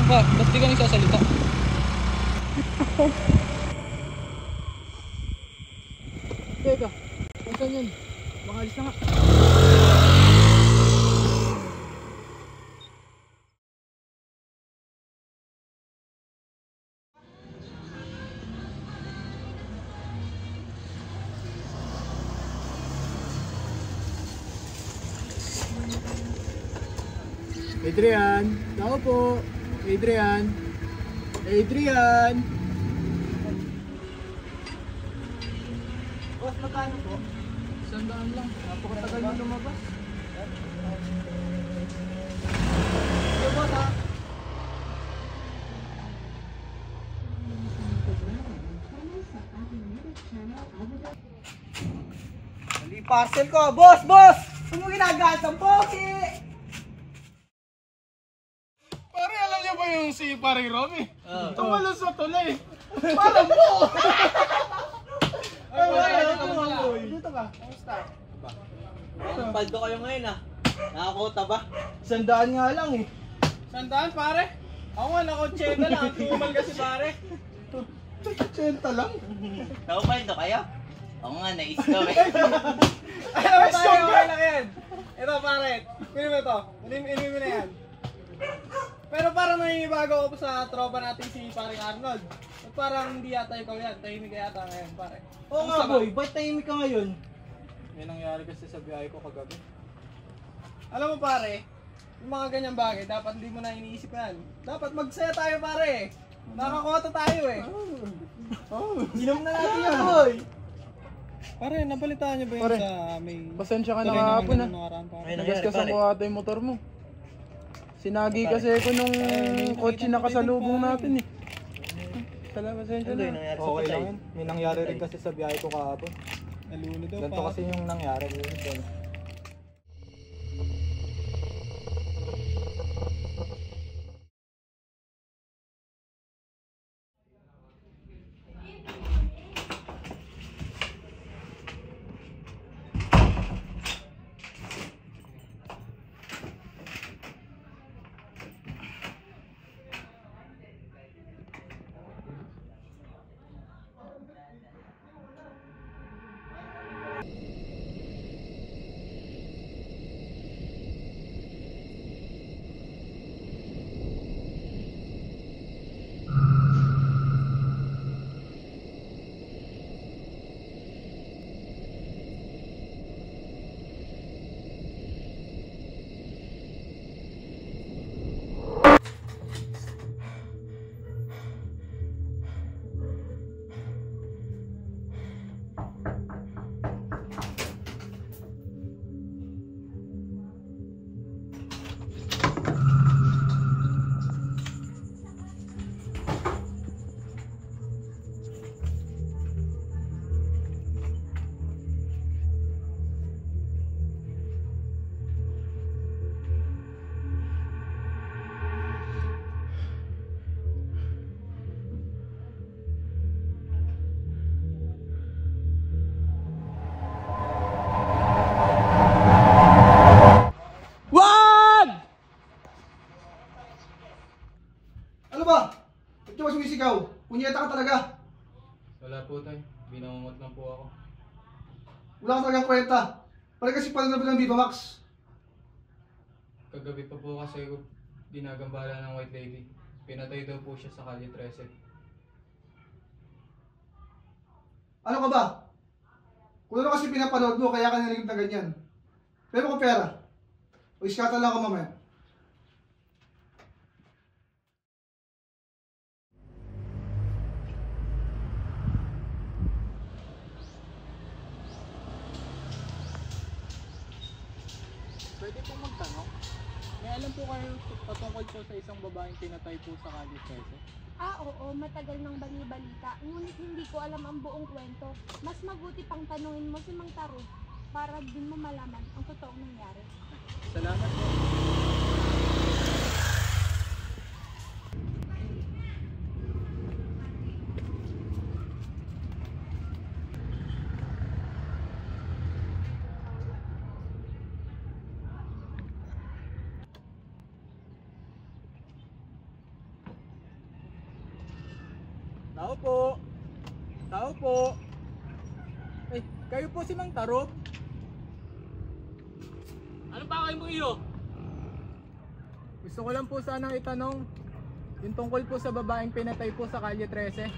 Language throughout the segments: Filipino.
lang ka? Ba't di ka nagsasalita? Teka, saan yan? Baka alis na nga. Adrian, tao po. Adrian. Adrian. Boss, magkano po? 100 lang. Napakatagal mo lumabas. Sige boss ha. Mali parcel ko. Boss! Boss! Ano mo ginagawa sa poki? Pare, alam niyo ba yung si Paring Romy? Tumalon sa tulay. Parang mo! Dito ka. Kamusta? Paldo kayo ngayon ah. Nakakota ba? 100 nga lang eh. 100 pare? Ako nga, nakontsenta lang. Tumal kasi pare. 80 lang. Nakapaldo kayo? Ako nga, na-stop eh. Ano ba tayo? Okay lang yan. Ito pare, kunin mo ito. Inumin mo na yan. Pero parang nangibago ako sa tropa natin si Paring Arnold. At parang hindi yata ikaw yan. Tahimik ka yata ngayon pare. Oo nga boy, ba't tahimik ka ngayon? May nangyari kasi sa biyahe ko kagabi. Alam mo pare, yung mga ganyang bagay, dapat hindi mo na iniisip yan. Dapat magsaya tayo pare. Nakakota tayo eh. Inom na natin yan boy. Pare, nabalitaan niyo ba yun Pare, sa may... pasensya ka na Tuloy kahapon naman ah. ng nakaraan, pare? Ay, nangyari, Nagasgasan pare. ko ata yung motor mo. Sinagi kasi ako nung kotse na kasalubong natin eh. Salamat, pasensya Ano yung na. nangyari sa Okay patay? lang yun. May nangyari rin kasi sa biyahe ko kahapon. Naluno daw Ganito pa. kasi yung nangyari. Ano ba? Ba't ka ba sumisigaw? Punyeta ka talaga. Wala po tayo, binamamot lang po ako. Wala ka talagang kwenta. Parang kasi pala ng Viva Max. Kagabi pa po kasi ako ginagambala ng White Lady. Pinatay daw po siya sa Calle 13. Ano ka ba? Kung ano kasi pinapanood mo, kaya ka narinig na ganyan. Pero kung pera, o iskata lang ako mamaya. Pwede pong magtanong? May alam po kayo patungkol po sa isang babaeng pinatay po sa Calle 13? Oo, matagal nang bani-balita. Ngunit hindi ko alam ang buong kwento. Mas mabuti pang tanungin mo si Mang Taro para din mo malaman ang totoong nangyari. Salamat po. Tao po. Tao po. Eh, kayo po si Mang Tarot? Anong pakay mo iyo? Gusto ko lang po sanang itanong, yung tungkol po sa babaeng pinatay po sa Kalye 13.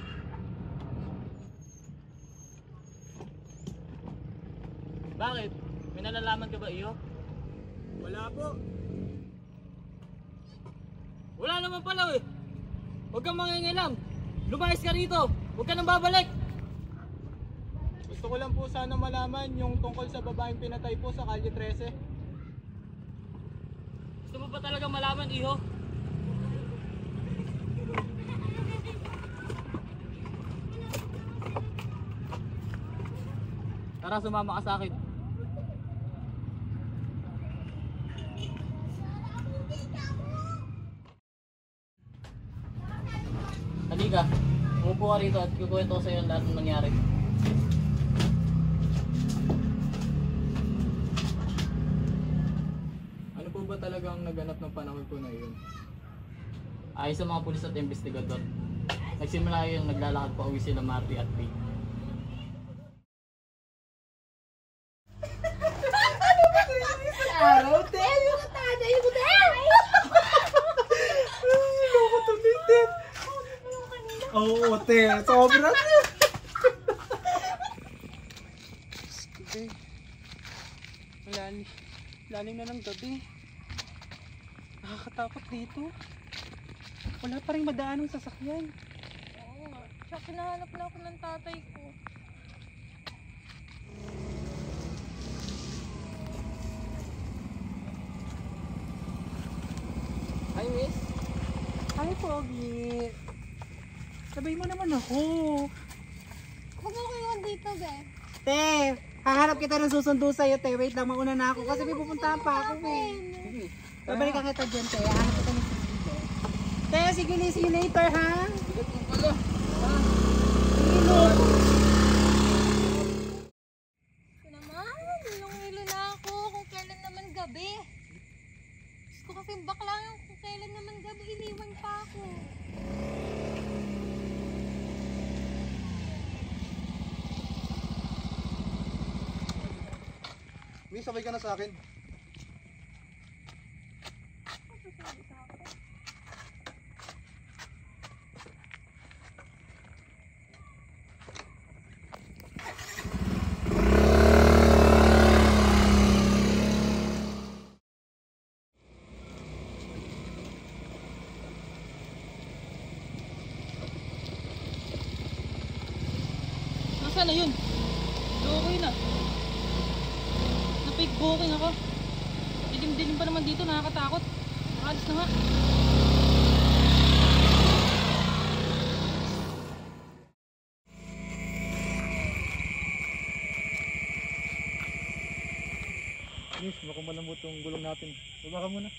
Bakit? May nalalaman ka ba iyo? Wala po. Wala naman pala eh. Huwag kang mangingilam. Lumayas ka rito. Huwag ka nang babalik. Gusto ko lang po sana malaman yung tungkol sa babaeng pinatay po sa Kalye 13. Gusto mo pa talaga malaman, iho? Tara, sumama ka sa akin. Halika, umupo ka rito at kukwento ko sa iyo ang lahat ng nangyari. Ano po ba talaga ang naganap ng panahon po na iyon? Ayon sa mga pulis at investigador, nagsimula yung naglalakad pa uwi sila Marty at Pete. Araw, Tel! Yung tatay mo, Tel! Loko to, Tel. Oo, Tel. Sobra, Tel. Okay. Lalim na ng gabi. Nakakatakot dito. Wala pa rin madaan ng sasakyan. Oo nga. Tsaka pinahanap na ako ng tatay ko. Hi, miss. Ay, Pogi. Sabay mo naman ako. Huwag mo kayo dito, be. Te, hahanap kita ng susundo sa'yo, te. Wait lang, mauna na ako kasi may pupuntahan pa ako, eh. Sige. Babalik ka kita dyan, te. Hahanap kita ng susundo. Te, sige, see you later, ha? Bigat mo pala. Naman, ilong-ilo na ako kung kailan naman gabi. Gusto ko kasi bakla yung kung kailan naman gabi, iniwan pa ako. May sabay ka na sa akin. Nasaan na yun? Okay na. Na-fake booking ako. Dilim-dilim pa naman dito, nakakatakot. Makalis na nga. Miss, baka malambot yung gulong natin. Baba ka muna.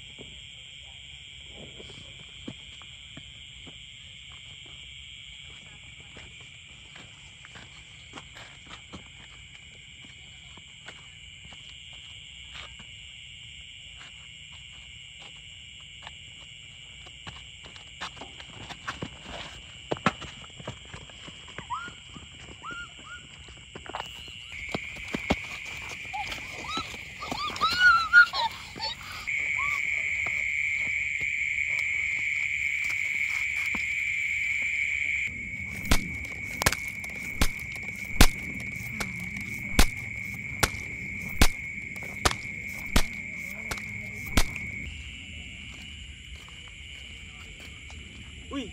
Uy!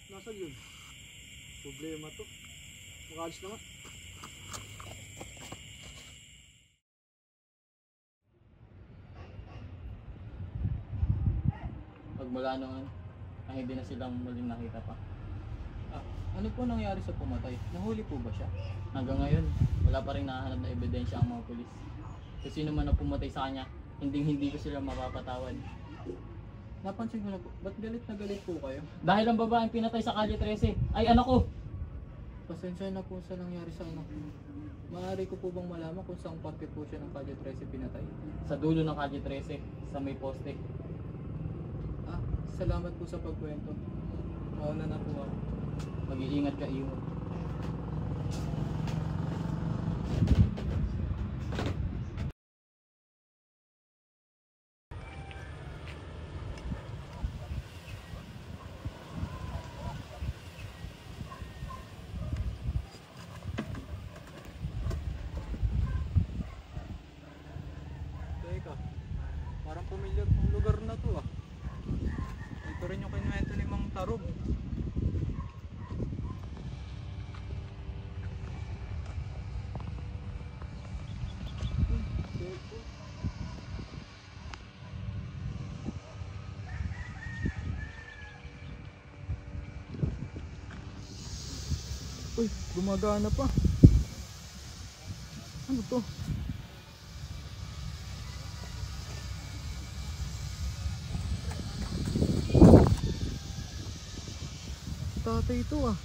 Nasaan yun? Problema to. Makaalis na nga. Pagmula noon, ay hindi na silang muling nakita pa. Ano po nangyari sa pumatay? Nahuli po ba siya? Hanggang ngayon, wala pa rin nahanap na ebidensya ang mga pulis. Kung sino man ang pumatay sa kanya, hindi ko sila mapapatawad. napansin ko na po, ba't galit na galit po kayo? Dahil ang babaeng pinatay sa Kalye 13 ay anak ko! Pasensya na po sa nangyari sa anak ko. Maaari ko po bang malaman kung saan parte po siya ng Kalye 13 pinatay? Sa dulo ng Kalye 13, sa may poste. Ah, salamat po sa pagkwento. Mauna na po ako. Mag-iingat ka, Iho. Teka, parang pamilyar tong lugar na to ah. Ito rin yung kinuwento ni Mang Tarog. Uy, gumagana pa. Ano to? Tatay ito ah.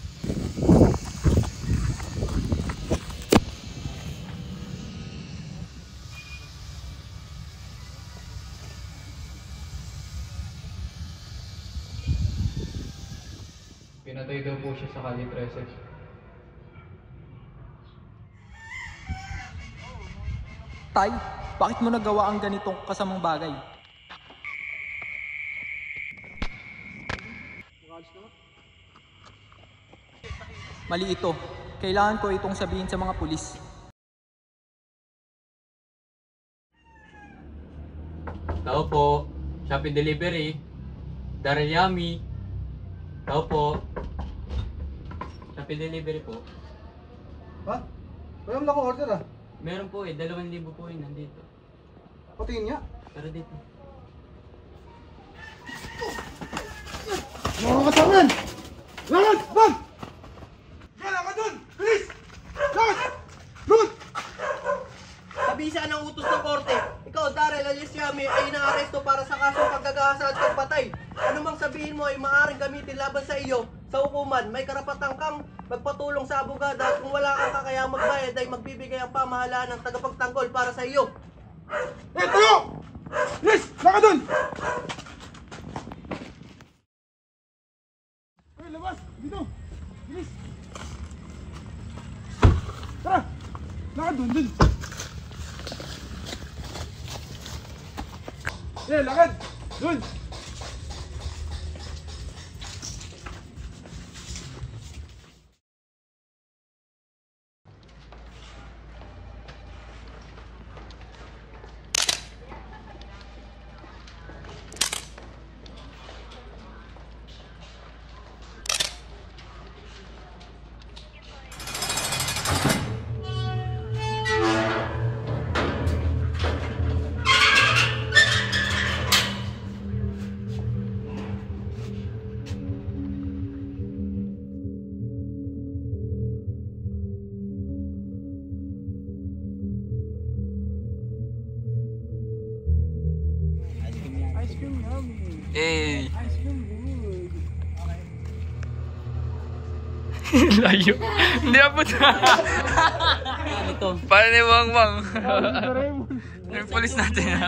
Pinatay daw po siya sa Kalye 13. Tay, bakit mo nagawa ang ganitong kasamang bagay? Mali ito. Kailangan ko itong sabihin sa mga pulis. Tao po, Shopee Delivery, Daryl Yummy. Tao po, Shopee Delivery po. Ha? Wala mo na akong order ah. Meron po 2,000 po yun nandito. Patingin nga. Tara dito. Mga kasaman! Lakad! Bag! Lakad dun! Bilis! Lakad! Lakad! Sabisa ng utos ng korte, ikaw, Daryl alias Yummy, ay inaaresto para sa kasong paggagahasa at pagpatay. Ano mang sabihin mo ay maaaring gamitin laban sa iyo sa hukuman. May karapatan kang magpatulong sa abogada at kung wala kang kakayang magbayad ay magbibigay ang pamahalaan ng tagapagtanggol para sa iyo. Eh, tayo! Bilis! Lakad dun! Ay, labas! Dito! Bilis! Tara! Lakad dun! Dun! Eh, lakad! Dun! Eh. Layo. Hindi abot. Ano to? Para ni Wang Wang. Yung pulis natin.